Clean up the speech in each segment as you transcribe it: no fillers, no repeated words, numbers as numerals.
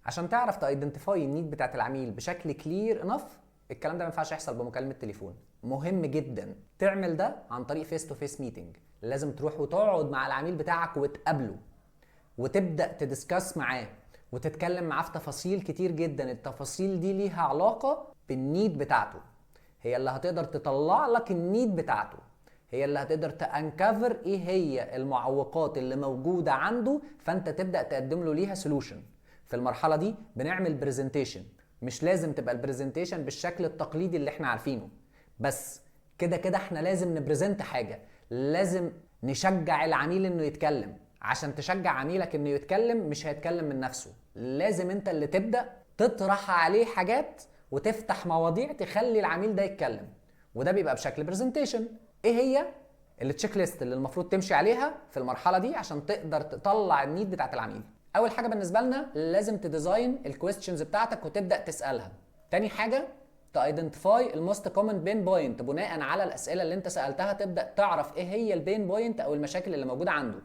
عشان تعرف تايدنتيفاي النيد بتاعت العميل بشكل كلير انف، الكلام ده ما ينفعش يحصل بمكالمه تليفون. مهم جدا تعمل ده عن طريق فيس تو فيس ميتنج. لازم تروح وتقعد مع العميل بتاعك وتقابله وتبدا تدسكاس معاه وتتكلم معاه في تفاصيل كتير جدا. التفاصيل دي ليها علاقه بالنيد بتاعته، هي اللي هتقدر تطلع لك النيد بتاعته، هي اللي هتقدر تانكفر ايه هي المعوقات اللي موجوده عنده، فانت تبدا تقدم له ليها سولوشن. في المرحله دي بنعمل برزنتيشن. مش لازم تبقى البرزنتيشن بالشكل التقليدي اللي احنا عارفينه، بس كده كده احنا لازم نبرزنت حاجه، لازم نشجع العميل انه يتكلم. عشان تشجع عميلك انه يتكلم مش هيتكلم من نفسه، لازم انت اللي تبدا تطرح عليه حاجات وتفتح مواضيع تخلي العميل ده يتكلم، وده بيبقى بشكل برزنتيشن. ايه هي التشيك ليست اللي المفروض تمشي عليها في المرحله دي عشان تقدر تطلع النيد بتاعت العميل؟ اول حاجه بالنسبه لنا لازم تديزاين الكويستشنز بتاعتك وتبدا تسالها. تاني حاجه تايدنتيفاي الموست كومن بين بوينت، بناء على الاسئله اللي انت سالتها تبدا تعرف ايه هي البين بوينت او المشاكل اللي موجوده عنده.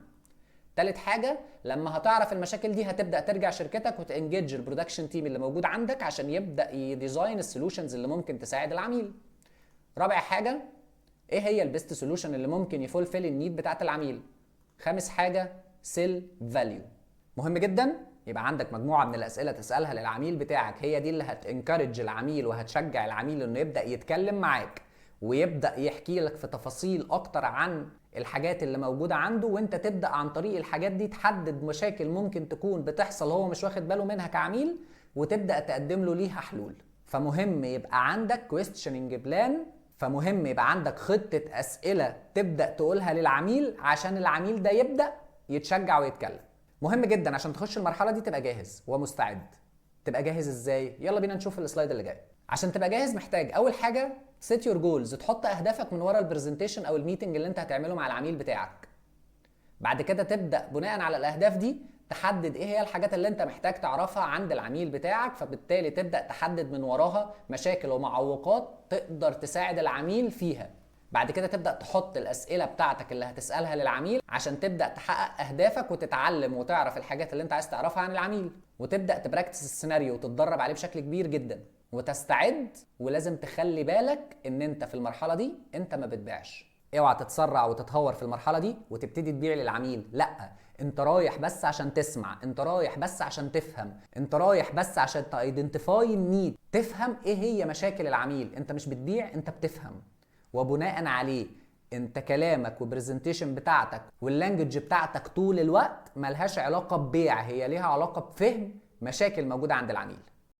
تالت حاجه لما هتعرف المشاكل دي هتبدا ترجع شركتك وتنجيج البرودكشن تيم اللي موجود عندك عشان يبدا يديزاين السولوشنز اللي ممكن تساعد العميل. رابع حاجه ايه هي البيست سولوشن اللي ممكن يفولفل النيد بتاعت العميل. خامس حاجه سيل فاليو. مهم جدا يبقى عندك مجموعه من الاسئله تسالها للعميل بتاعك، هي دي اللي هتنكرج العميل وهتشجع العميل انه يبدا يتكلم معاك ويبدا يحكي لك في تفاصيل اكتر عن الحاجات اللي موجوده عنده، وانت تبدا عن طريق الحاجات دي تحدد مشاكل ممكن تكون بتحصل هو مش واخد باله منها كعميل وتبدا تقدم له ليها حلول. فمهم يبقى عندك كويستشننج بلان، فمهم يبقى عندك خطه اسئله تبدا تقولها للعميل عشان العميل ده يبدا يتشجع ويتكلم. مهم جدا عشان تخش المرحله دي تبقى جاهز ومستعد. تبقى جاهز ازاي؟ يلا بينا نشوف السلايد اللي جاي. عشان تبقى جاهز محتاج اول حاجه سيت يور جولز، تحط اهدافك من ورا البرزنتيشن او الميتنج اللي انت هتعمله مع العميل بتاعك. بعد كده تبدا بناء على الاهداف دي تحدد ايه هي الحاجات اللي انت محتاج تعرفها عند العميل بتاعك، فبالتالي تبدا تحدد من وراها مشاكل ومعوقات تقدر تساعد العميل فيها. بعد كده تبدا تحط الاسئله بتاعتك اللي هتسالها للعميل عشان تبدا تحقق اهدافك وتتعلم وتعرف الحاجات اللي انت عايز تعرفها عن العميل، وتبدا تبراكتس السيناريو وتتدرب عليه بشكل كبير جدا وتستعد. ولازم تخلي بالك ان انت في المرحله دي انت ما بتبيعش. اوعى تتسرع وتتهور في المرحله دي وتبتدي تبيع للعميل، لا، انت رايح بس عشان تسمع، انت رايح بس عشان تفهم، انت رايح بس عشان تايدنتيفاي النيد، تفهم ايه هي مشاكل العميل. انت مش بتبيع، انت بتفهم، وبناء عليه انت كلامك وبرزنتيشن بتاعتك واللانجوج بتاعتك طول الوقت ملهاش علاقه ببيع، هي ليها علاقه بفهم مشاكل موجوده عند العميل.